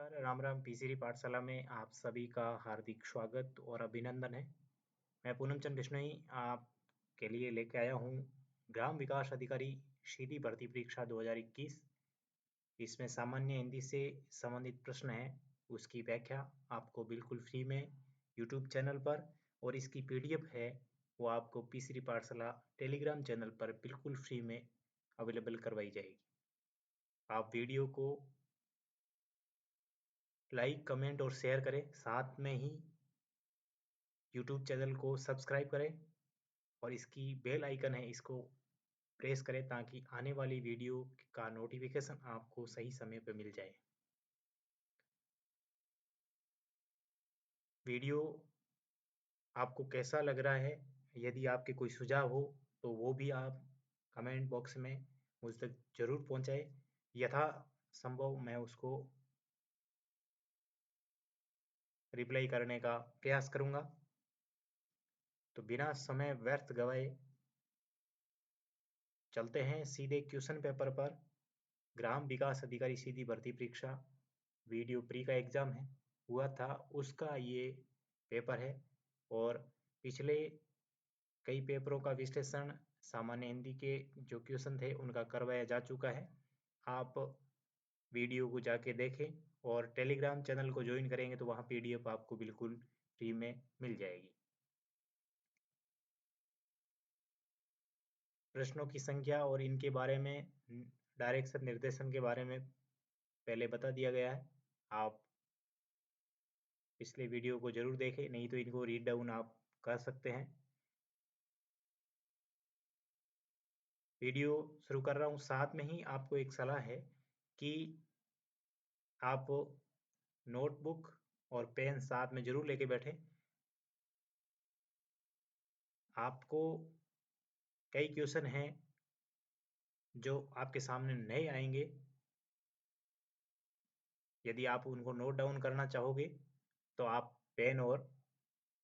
नमस्कार, राम राम। पीसीरी पाठशाला में आप सभी का हार्दिक स्वागत और अभिनंदन है। मैं पूनम चंद बिश्नोई आपके लिए लेके आया हूँ ग्राम विकास अधिकारी सीधी भर्ती परीक्षा 2021। इसमें सामान्य हिंदी से संबंधित प्रश्न है, उसकी व्याख्या आपको बिल्कुल फ्री में यूट्यूब चैनल पर, और इसकी पीडीएफ है वो आपको पीसीरी पाठशाला टेलीग्राम चैनल पर बिल्कुल फ्री में अवेलेबल करवाई जाएगी। आप वीडियो को लाइक, कमेंट और शेयर करें, साथ में ही यूट्यूब चैनल को सब्सक्राइब करें और इसकी बेल आइकन है, इसको प्रेस करें ताकि आने वाली वीडियो का नोटिफिकेशन आपको सही समय पर मिल जाए। वीडियो आपको कैसा लग रहा है, यदि आपके कोई सुझाव हो तो वो भी आप कमेंट बॉक्स में मुझ तक जरूर पहुंचाए। यथा संभव मैं उसको रिप्लाई करने का प्रयास करूंगा। तो बिना समय व्यर्थ गवाए चलते हैं सीधे क्वेश्चन पेपर पर। ग्राम विकास अधिकारी सीधी भर्ती परीक्षा वीडियो प्री का एग्जाम है हुआ था, उसका ये पेपर है। और पिछले कई पेपरों का विश्लेषण सामान्य हिंदी के जो क्वेश्चन थे उनका करवाया जा चुका है। आप वीडियो को जाके देखें और टेलीग्राम चैनल को ज्वाइन करेंगे तो वहाँ पीडीएफ आपको बिल्कुल फ्री में मिल जाएगी। प्रश्नों की संख्या और इनके बारे में, डायरेक्शन निर्देशन के बारे में पहले बता दिया गया है। आप पिछले वीडियो को जरूर देखें, नहीं तो इनको रीड डाउन आप कर सकते हैं। वीडियो शुरू कर रहा हूँ, साथ में ही आपको एक सलाह है कि आप नोटबुक और पेन साथ में जरूर लेके बैठे। आपको कई क्वेश्चन हैं जो आपके सामने नए आएंगे, यदि आप उनको नोट डाउन करना चाहोगे तो आप पेन और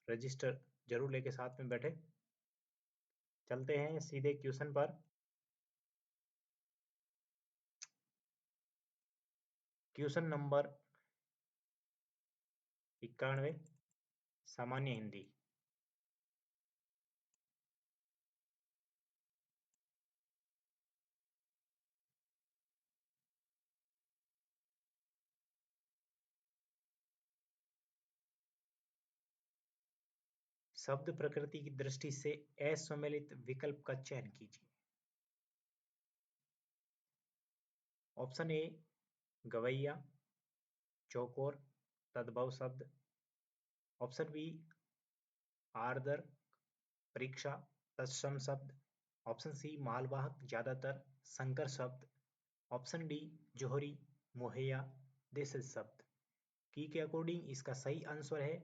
रजिस्टर जरूर लेके साथ में बैठे। चलते हैं सीधे क्वेश्चन पर। क्वेश्चन नंबर 91, सामान्य हिंदी। शब्द प्रकृति की दृष्टि से असम्मिलित विकल्प का चयन कीजिए। ऑप्शन ए गवैया, चौकोर, तद्भव शब्द। ऑप्शन बी आर्द्र, परीक्षा, तत्सम शब्द। ऑप्शन सी मालवाहक, ज्यादातर, संकर शब्द। ऑप्शन डी जोहरी, मुहैया, देशज शब्द। की के अकॉर्डिंग इसका सही आंसर है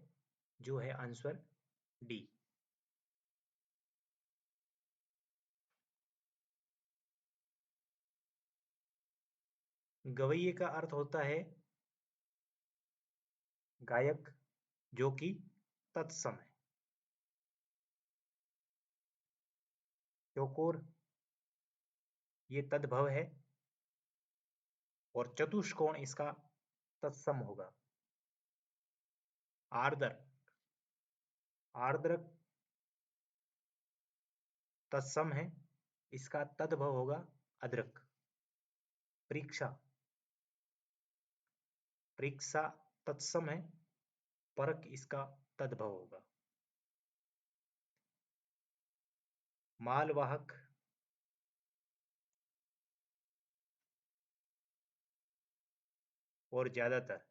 जो है आंसर डी। गवैये का अर्थ होता है गायक, जो कि तत्सम है। चौकोर ये तद्भव है और चतुष्कोण इसका तत्सम होगा। आर्द्र, आर्द्र तत्सम है, इसका तद्भव होगा अद्रक। परीक्षा, परीक्षा तत्सम है, परक इसका तद्भव होगा। मालवाहक, और ज्यादातर,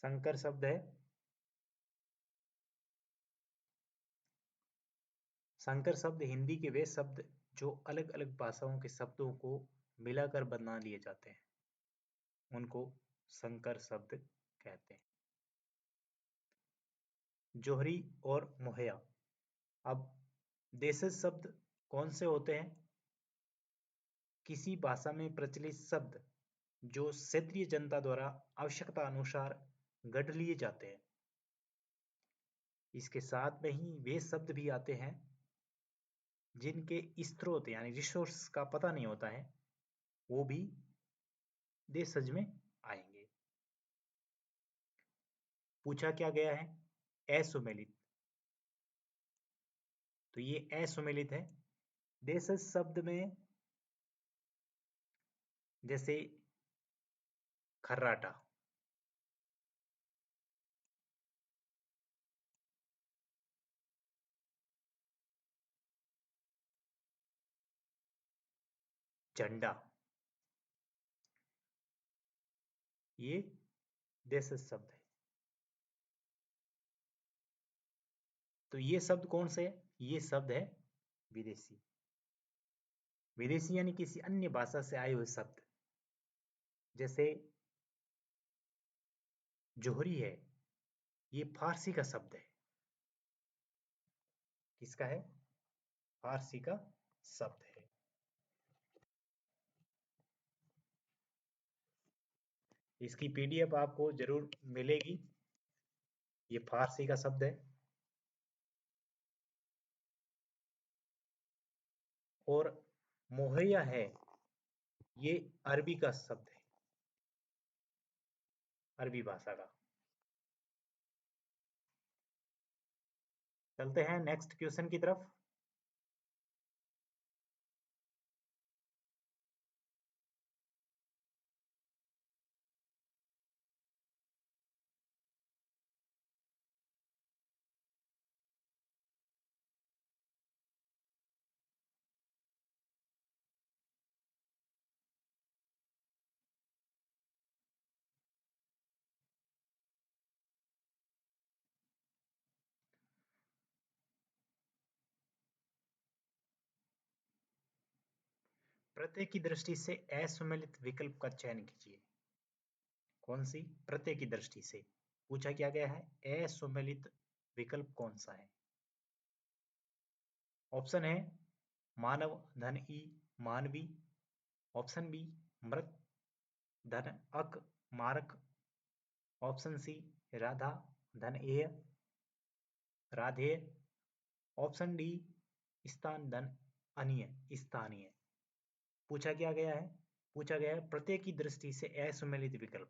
संकर शब्द है। संकर शब्द हिंदी के वे शब्द जो अलग अलग भाषाओं के शब्दों को मिलाकर बना लिए जाते हैं, उनको संकर शब्द कहते हैं। जोहरी और मुहैया। अब देशज शब्द कौन से होते हैं? किसी भाषा में प्रचलित शब्द जो क्षेत्रीय जनता द्वारा आवश्यकता अनुसार गढ़ लिए जाते हैं। इसके साथ में ही वे शब्द भी आते हैं जिनके स्रोत यानी रिसोर्स का पता नहीं होता है, वो भी देशज में आएंगे। पूछा क्या गया है असुमेलित, तो ये असुमेलित है। देशज शब्द में जैसे खर्राटा, झंडा, ये देशज शब्द है। तो ये शब्द कौन से है? ये शब्द है विदेशी। विदेशी यानी किसी अन्य भाषा से आए हुए शब्द। जैसे जोहरी है, ये फारसी का शब्द है। किसका है? फारसी का शब्द है। इसकी पीडीएफ आपको जरूर मिलेगी। ये फारसी का शब्द है। और मोहैया है, ये अरबी का शब्द है, अरबी भाषा का। चलते हैं नेक्स्ट क्वेश्चन की तरफ। प्रत्यय की दृष्टि से असुमेलित विकल्प का चयन कीजिए। कौन सी? प्रत्यय की दृष्टि से पूछा क्या गया है, असुमेलित विकल्प कौन सा है? ऑप्शन है मानव धन ई मानवी, ऑप्शन बी मृत धन अक मारक, ऑप्शन सी राधा धन एय राधेय, ऑप्शन डी स्थान धन अनीय स्थानीय। पूछा क्या गया है? पूछा गया है प्रत्यय की दृष्टि से असुमेलित विकल्प।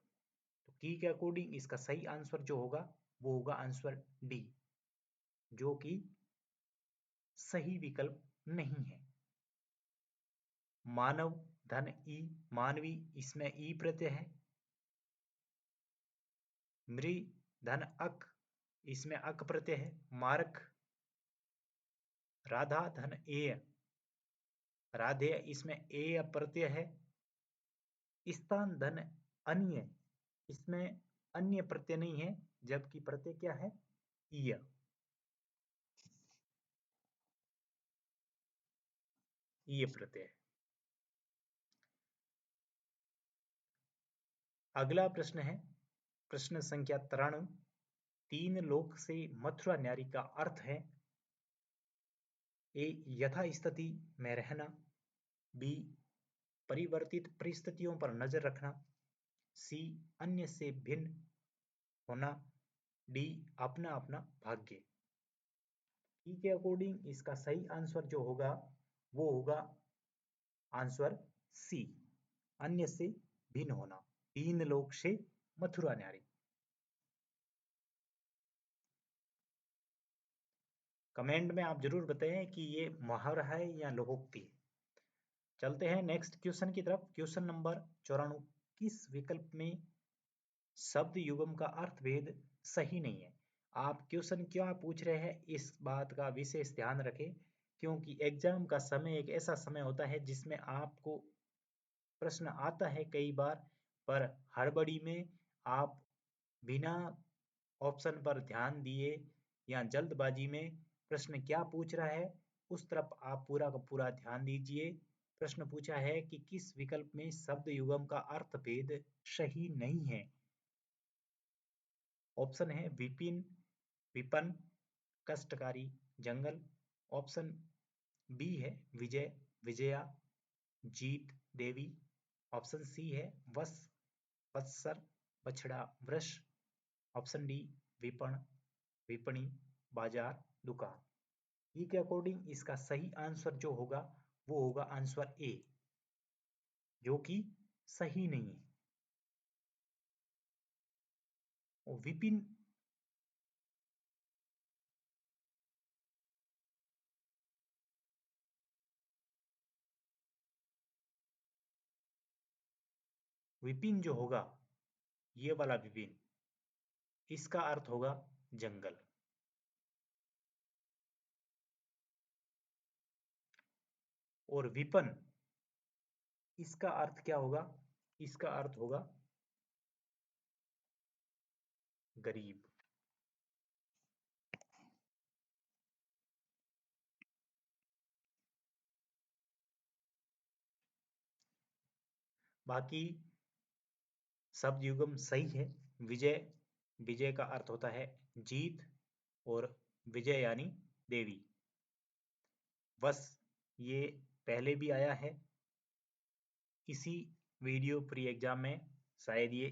तो की के अकॉर्डिंग इसका सही आंसर जो होगा वो होगा आंसर डी, जो कि सही विकल्प नहीं है। मानव धन ई मानवी, इसमें ई प्रत्यय है। मृ धन अक, इसमें अक प्रत्यय है। मारक राधा धन एय राधेय, इसमें ए प्रत्यय है। स्थान धन अन्य, इसमें अन्य प्रत्यय नहीं है, जबकि प्रत्यय क्या है? ईय। ईय प्रत्यय। अगला प्रश्न है प्रश्न संख्या 93। तीन लोक से मथुरा न्यारी का अर्थ है ए यथा स्थिति में रहना, बी परिवर्तित परिस्थितियों पर नजर रखना, सी अन्य से भिन्न होना, डी अपना अपना भाग्य। ई के अकॉर्डिंग इसका सही आंसर जो होगा वो होगा आंसर सी, अन्य से भिन्न होना। तीन लोक से मथुरा न्यारी। कमेंट में आप जरूर बताएं कि ये मुहावरा है या लोकोक्ति है। चलते हैं नेक्स्ट क्वेश्चन की तरफ। Question number 94। किस विकल्प में शब्द युग्म का अर्थभेद सही नहीं है? आप क्वेश्चन क्यों पूछ रहे हैं इस बात का विशेष ध्यान रखें, क्योंकि एग्जाम का समय एक ऐसा समय होता है जिसमें आपको प्रश्न आता है कई बार, पर हड़बड़ी में आप बिना ऑप्शन पर ध्यान दिए या जल्दबाजी में प्रश्न क्या पूछ रहा है उस तरफ आप पूरा का पूरा ध्यान दीजिए। प्रश्न पूछा है कि किस विकल्प में शब्द युग्म का अर्थभेद सही नहीं है? ऑप्शन है विपिन विपन कष्टकारी जंगल, ऑप्शन बी है विजय विजया जीत देवी, ऑप्शन सी है वस वत्सर बछड़ा वृष, ऑप्शन डी विपण विपणी। बाजार, दुकान। ई के अकॉर्डिंग इसका सही आंसर जो होगा वो होगा आंसर ए, जो कि सही नहीं है। और विपिन विपिन जो होगा, ये वाला विपिन, इसका अर्थ होगा जंगल। और विपन, इसका अर्थ क्या होगा? इसका अर्थ होगा गरीब। बाकी शब्द युग्म सही है। विजय, विजय का अर्थ होता है जीत, और विजय यानी देवी। बस ये पहले भी आया है इसी वीडियो प्री एग्जाम में, शायद ये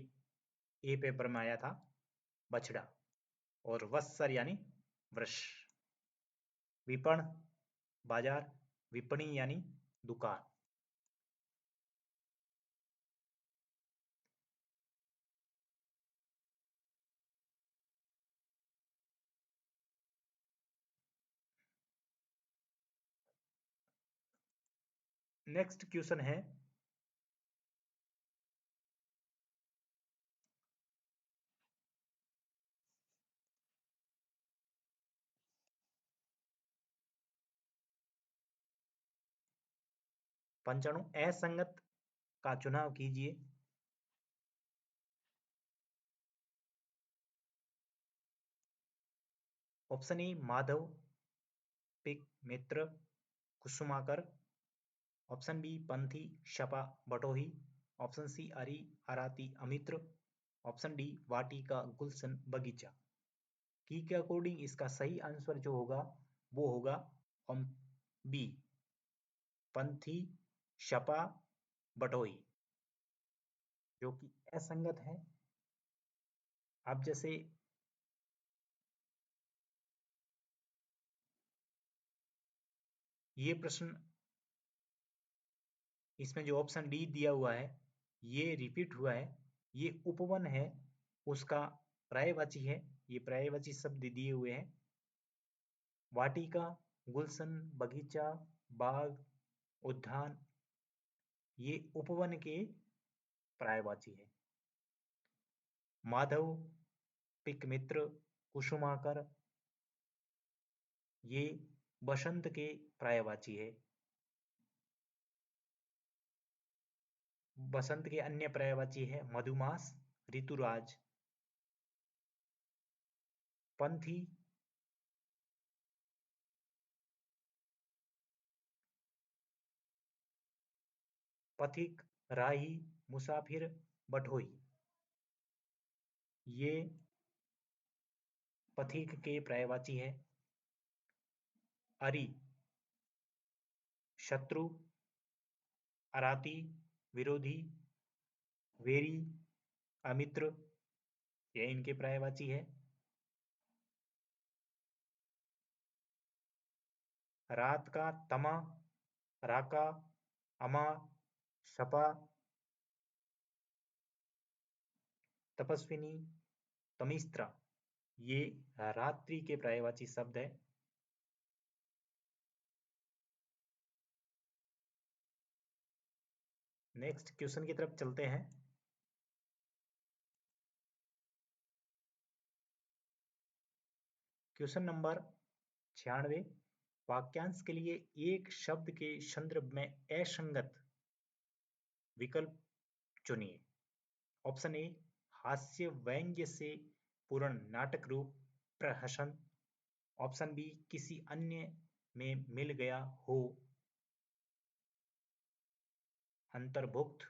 ए पेपर में आया था, बछड़ा। और वत्सर यानी वृक्ष। विपण, बाजार, विपणी यानी दुकान। नेक्स्ट क्वेश्चन है, पंचाणु असंगत का चुनाव कीजिए। ऑप्शन ए माधव, पिक, मित्र, कुसुमाकर। ऑप्शन बी पंथी, शपा, बटोही। ऑप्शन सी अरी, अराती, अमित्र। ऑप्शन डी वाटिका, गुलशन, बगीचा। की के अकॉर्डिंग इसका सही आंसर जो होगा वो होगा बी, पंथी, शपा, बटोही, जो कि असंगत है। अब जैसे ये प्रश्न, इसमें जो ऑप्शन डी दिया हुआ है ये रिपीट हुआ है, ये उपवन है, उसका पर्यायवाची है। ये पर्यायवाची शब्द दिए हुए हैं। वाटिका, गुलशन, बगीचा, बाग, उद्यान, ये उपवन के पर्यायवाची है। माधव, पिक, मित्र, कुसुमाकर, ये बसंत के पर्यायवाची है। बसंत के अन्य पर्यायवाची है मधुमास, ऋतुराज। पंथी, पथिक, राही, मुसाफिर, बटोही, ये पथिक के पर्यायवाची है। अरि, शत्रु, अराती, विरोधी, वेरी, अमित्र, ये इनके पर्यायवाची है। रात का तमा, राका, अमा, सपा, तपस्विनी, तमिस्त्रा, ये रात्रि के पर्यायवाची शब्द है। नेक्स्ट क्वेश्चन की तरफ चलते हैं। क्वेश्चन नंबर 96, वाक्यांश के लिए एक शब्द के संदर्भ में असंगत विकल्प चुनिए। ऑप्शन ए हास्य व्यंग्य से पूर्ण नाटक रूप प्रहसन। ऑप्शन बी किसी अन्य में मिल गया हो, अंतर्भुक्त,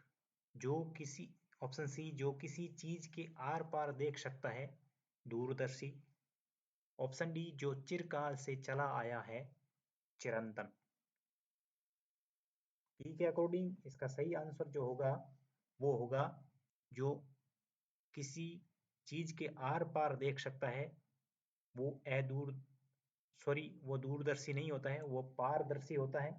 जो किसी। ऑप्शन सी जो किसी चीज के आर पार देख सकता है, दूरदर्शी। ऑप्शन डी जो चिरकाल से चला आया है, चिरंतन। ई के अकॉर्डिंग इसका सही आंसर जो होगा वो होगा जो किसी चीज के आर पार देख सकता है, वो अदूर सॉरी, वो दूरदर्शी नहीं होता है, वो पारदर्शी होता है।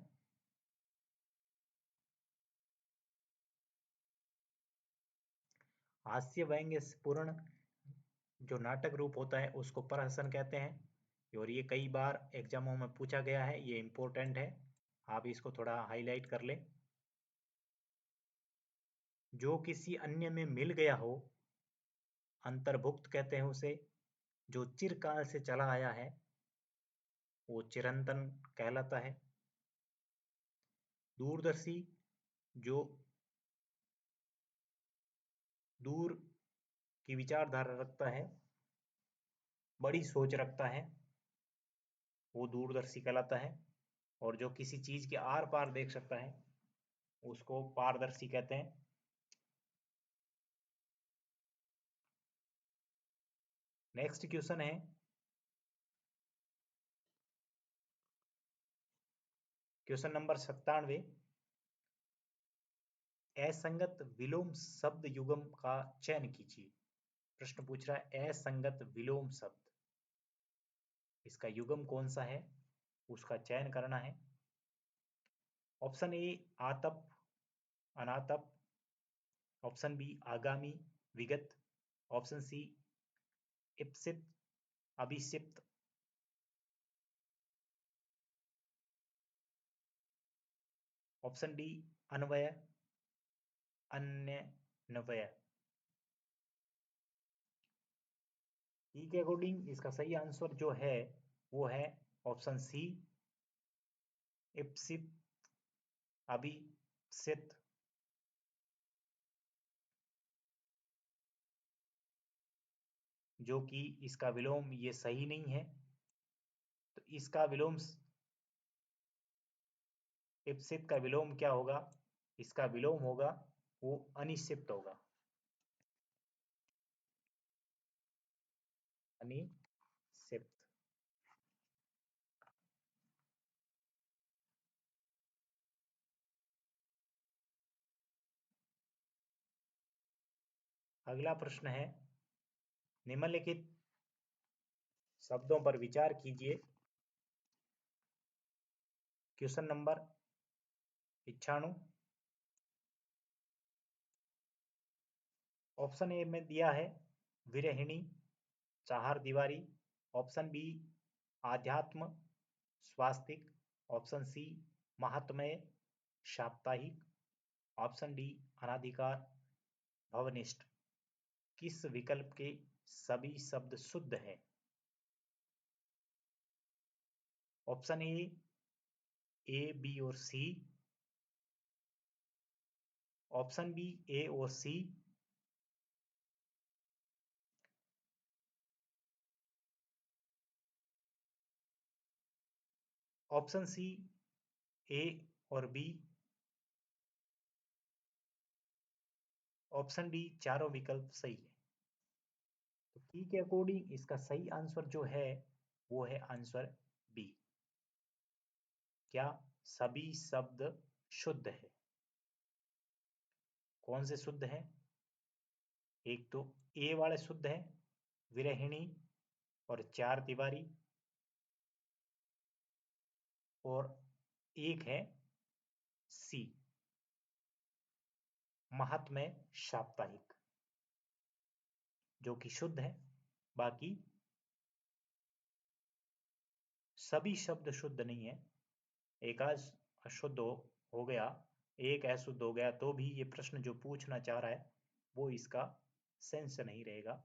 हास्य व्यंग्य पूर्ण जो नाटक रूप होता है उसको प्रहसन कहते हैं, और ये कई बार एग्जामों में पूछा गया है, ये इम्पोर्टेंट है, आप इसको थोड़ा हाईलाइट कर लें। जो किसी अन्य में मिल गया हो, अंतर्भुक्त कहते हैं उसे। जो चिरकाल से चला आया है, वो चिरंतन कहलाता है। दूरदर्शी जो दूर की विचारधारा रखता है, बड़ी सोच रखता है, वो दूरदर्शी कहलाता है। और जो किसी चीज के आर पार देख सकता है, उसको पारदर्शी कहते हैं। नेक्स्ट क्वेश्चन है, क्वेश्चन नंबर 97। असंगत विलोम शब्द युग्म का चयन कीजिए। प्रश्न पूछ रहा है असंगत विलोम शब्द, इसका युग्म कौन सा है, उसका चयन करना है। ऑप्शन ए आतप अनातप, ऑप्शन बी आगामी विगत, ऑप्शन सी इप्सित अभिसिप्त, ऑप्शन डी अन्वय अन्यन्वय। ई के अकॉर्डिंग इसका सही आंसर जो है वो है ऑप्शन सी इप्सित अभिसित। जो कि इसका विलोम ये सही नहीं है, तो इसका विलोम इप्सित का विलोम क्या होगा, इसका विलोम होगा वो अनिश्चित होगा, अनिश्चित। अगला प्रश्न है, निम्नलिखित शब्दों पर विचार कीजिए। Question number 96। ऑप्शन ए में दिया है विरहिणी चार दीवारी, ऑप्शन बी आध्यात्म स्वास्तिक, ऑप्शन सी महात्मय साप्ताहिक, ऑप्शन डी अनाधिकार भवनिष्ठ। किस विकल्प के सभी शब्द शुद्ध है? ऑप्शन ए बी और सी, ऑप्शन बी ए और सी, ऑप्शन सी ए और बी, ऑप्शन डी चारों विकल्प सही है। तो की के अकॉर्डिंग इसका सही आंसर जो है वो है आंसर बी। क्या सभी शब्द शुद्ध है? कौन से शुद्ध है? एक तो ए वाले शुद्ध है, विरहिणी और चार दीवारी, और एक है सी महात्मय साप्ताहिक, जो कि शुद्ध है। बाकी सभी शब्द शुद्ध नहीं है, एक आज अशुद्ध हो गया, एक अशुद्ध हो गया, तो भी ये प्रश्न जो पूछना चाह रहा है वो इसका सेंस नहीं रहेगा।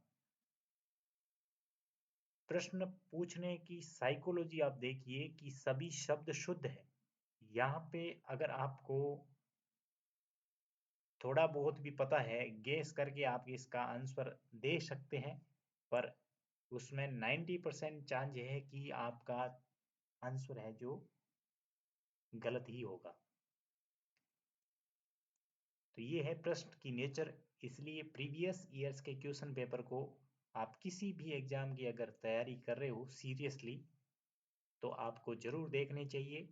प्रश्न पूछने की साइकोलॉजी आप देखिए कि सभी शब्द शुद्ध है। यहाँ पे अगर आपको थोड़ा बहुत भी पता है, गेस करके आप इसका आंसर दे सकते हैं, पर उसमें 90% चांस है कि आपका आंसर है जो गलत ही होगा। तो ये है प्रश्न की नेचर। इसलिए प्रीवियस ईयर्स के क्वेश्चन पेपर को आप किसी भी एग्जाम की अगर तैयारी कर रहे हो सीरियसली, तो आपको जरूर देखने चाहिए।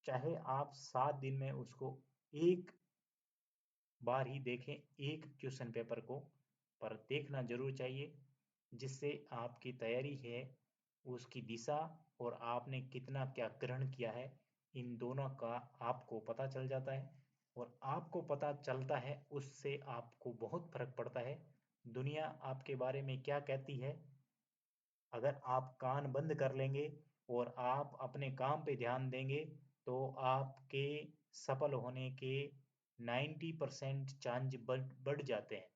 चाहे आप 7 दिन में उसको एक बार ही देखें, एक क्वेश्चन पेपर को, पर देखना जरूर चाहिए, जिससे आपकी तैयारी है उसकी दिशा और आपने कितना क्या ग्रहण किया है, इन दोनों का आपको पता चल जाता है। और आपको पता चलता है उससे आपको बहुत फर्क पड़ता है। दुनिया आपके बारे में क्या कहती है, अगर आप कान बंद कर लेंगे और आप अपने काम पे ध्यान देंगे तो आपके सफल होने के 90% चांस बढ़ जाते हैं।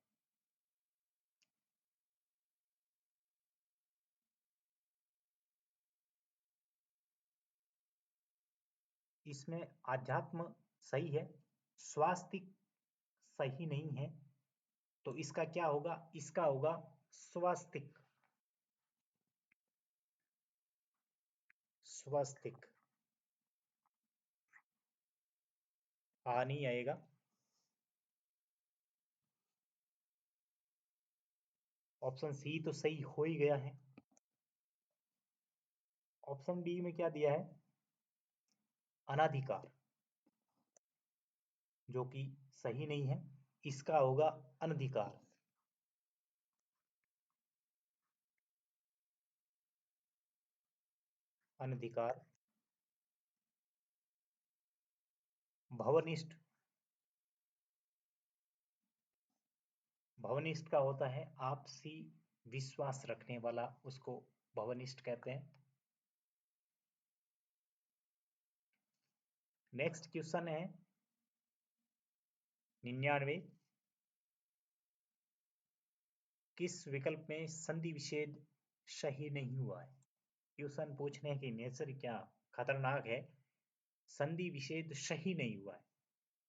इसमें आध्यात्म सही है, स्वास्तिक सही नहीं है, तो इसका क्या होगा, इसका होगा स्वास्तिक। स्वास्तिक आ नहीं आएगा। ऑप्शन सी तो सही हो ही गया है। ऑप्शन डी में क्या दिया है, अनाधिकार, जो कि सही नहीं है। इसका होगा अनधिकार। अनधिकार। भवनिष्ठ। भवनिष्ठ का होता है आपसी विश्वास रखने वाला, उसको भवनिष्ठ कहते हैं। नेक्स्ट क्वेश्चन है 99। किस विकल्प में संधि विच्छेद सही नहीं हुआ है। क्वेश्चन पूछने की नेचर क्या खतरनाक है। संधि विच्छेद सही नहीं हुआ है,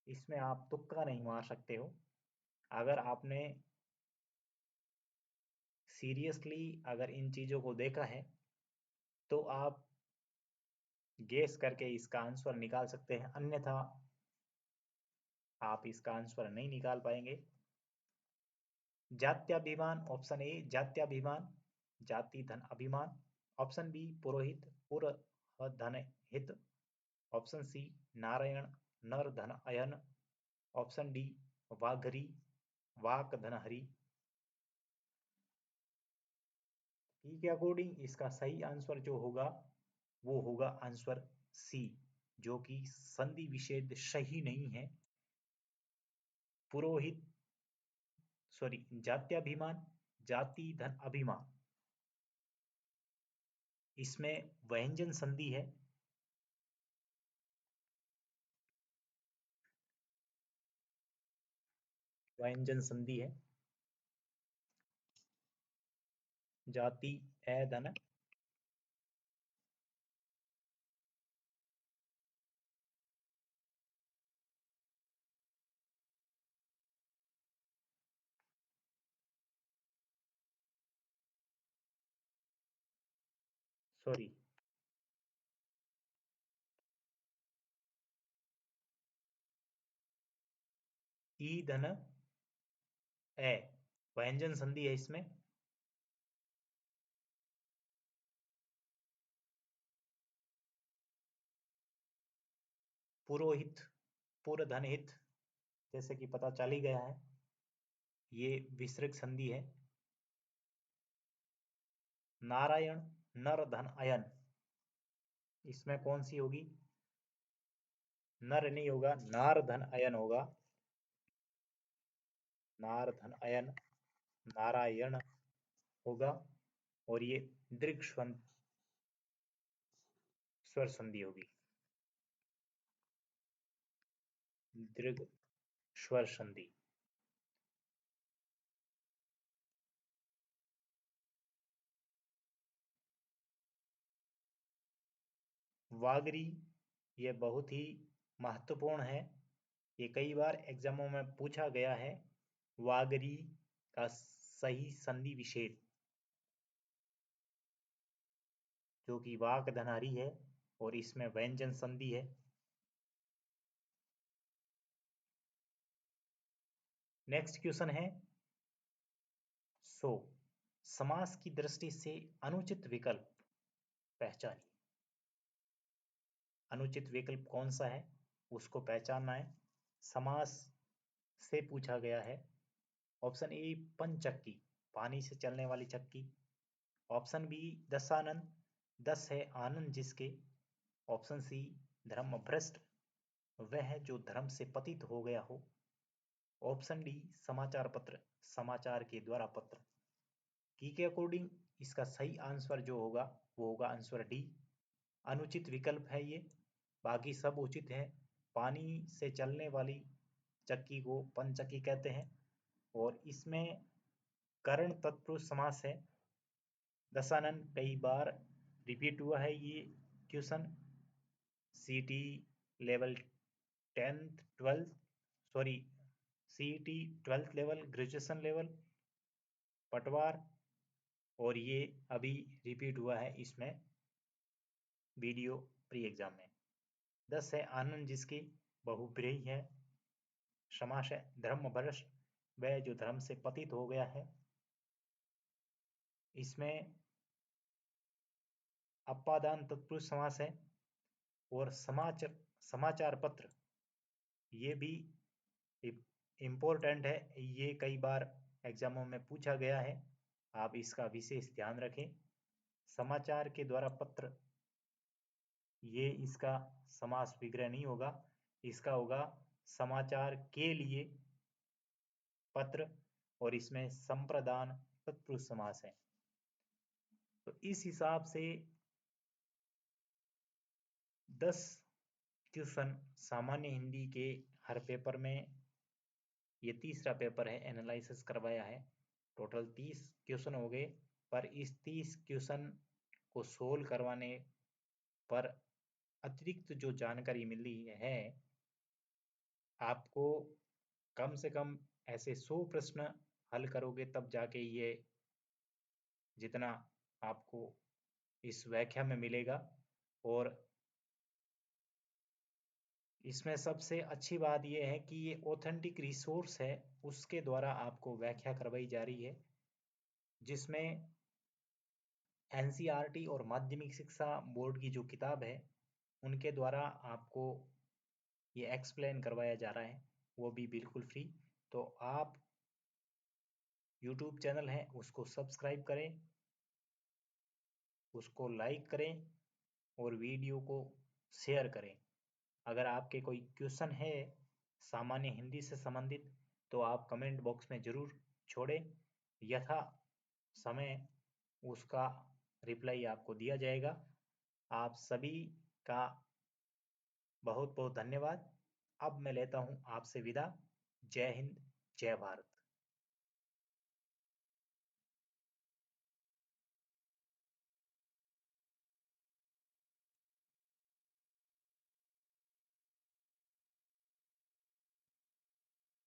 इसमें आप तुक्का नहीं मार सकते हो। अगर आपने सीरियसली अगर इन चीजों को देखा है तो आप गेस करके इसका आंसर निकाल सकते हैं, अन्यथा आप इसका आंसर नहीं निकाल पाएंगे। जात्याभिमान, ऑप्शन ए जात्याभिमान, जाति धन अभिमान। ऑप्शन बी पुरोहित पुर धन हित। ऑप्शन सी नारायण नर धन अयन। ऑप्शन डी वाघरी वाक धन हरि। ई के अकॉर्डिंग इसका सही आंसर जो होगा वो होगा आंसर सी, जो कि संधि विच्छेद सही नहीं है। पुरोहित, सॉरी, जात्याभिमान जाति धन अभिमान, इसमें व्यंजन संधि है। व्यंजन संधि है। जाति ए धन, सॉरी, ई धन ए, व्यंजन संधि है इसमें। पुरोहित पुर धन हित, जैसे कि पता चल ही गया है, ये विसर्ग संधि है। नारायण नर धन अयन, इसमें कौन सी होगी, नर नहीं होगा, नार धन अयन होगा। नार धन अयन नारायण होगा। और ये दीर्घ स्वर संधि होगी। दीर्घ स्वर संधि। वागरी, ये बहुत ही महत्वपूर्ण है, ये कई बार एग्जामों में पूछा गया है। वागरी का सही संधि विच्छेद, जो कि वाक धनारी है और इसमें व्यंजन संधि है। नेक्स्ट क्वेश्चन है 100। समास की दृष्टि से अनुचित विकल्प पहचानिए। अनुचित विकल्प कौन सा है उसको पहचानना है। समास से पूछा गया है। ऑप्शन ए पंचक्की, पानी से चलने वाली चक्की। ऑप्शन बी दशानन, 10 है आनंद जिसके। ऑप्शन सी धर्म भ्रष्ट वह है जो धर्म से पतित हो गया हो। ऑप्शन डी समाचार पत्र समाचार के द्वारा पत्र। की के अकॉर्डिंग इसका सही आंसर जो होगा वो होगा आंसर डी। अनुचित विकल्प है ये, बाकी सब उचित है। पानी से चलने वाली चक्की को पंचक्की कहते हैं और इसमें करण तत्पुरुष समास है। दशानन कई बार रिपीट हुआ है ये क्वेश्चन। सीटी लेवल 10th 12th सॉरी सीटी 12th लेवल ग्रेजुएशन लेवल पटवार, और ये अभी रिपीट हुआ है इसमें वीडियो प्री एग्जाम में। 10 है आनंद जिसकी, बहुब्रीहि है। समास है धर्म भ्रष्ट वह जो धर्म से पतित हो गया है। इसमें अपादान तत्पुरुष समास है। और समाचार पत्र ये भी इम्पोर्टेंट है, ये कई बार एग्जामों में पूछा गया है, आप इसका विशेष ध्यान रखें। समाचार के द्वारा पत्र ये इसका समास विग्रह नहीं होगा, इसका होगा समाचार के लिए पत्र, और इसमें संप्रदान तत्पुरुष समास है। तो इस हिसाब से 10 क्वेश्चन सामान्य हिंदी के हर पेपर में, ये तीसरा पेपर है, एनालिसिस करवाया है। टोटल 30 क्वेश्चन हो गए, पर इस 30 क्वेश्चन को सोल्व करवाने पर अतिरिक्त जो जानकारी मिली है आपको, कम से कम ऐसे 100 प्रश्न हल करोगे तब जाके ये जितना आपको इस व्याख्या में मिलेगा। और इसमें सबसे अच्छी बात यह है कि ये ऑथेंटिक रिसोर्स है, उसके द्वारा आपको व्याख्या करवाई जा रही है, जिसमें एनसीईआरटी और माध्यमिक शिक्षा बोर्ड की जो किताब है उनके द्वारा आपको ये एक्सप्लेन करवाया जा रहा है, वो भी बिल्कुल फ्री। तो आप यूट्यूब चैनल है उसको सब्सक्राइब करें, उसको लाइक करें और वीडियो को शेयर करें। अगर आपके कोई क्वेश्चन है सामान्य हिंदी से संबंधित तो आप कमेंट बॉक्स में ज़रूर छोड़ें, यथा समय उसका रिप्लाई आपको दिया जाएगा। आप सभी का बहुत बहुत धन्यवाद। अब मैं लेता हूँ आपसे विदा। जय हिंद, जय भारत।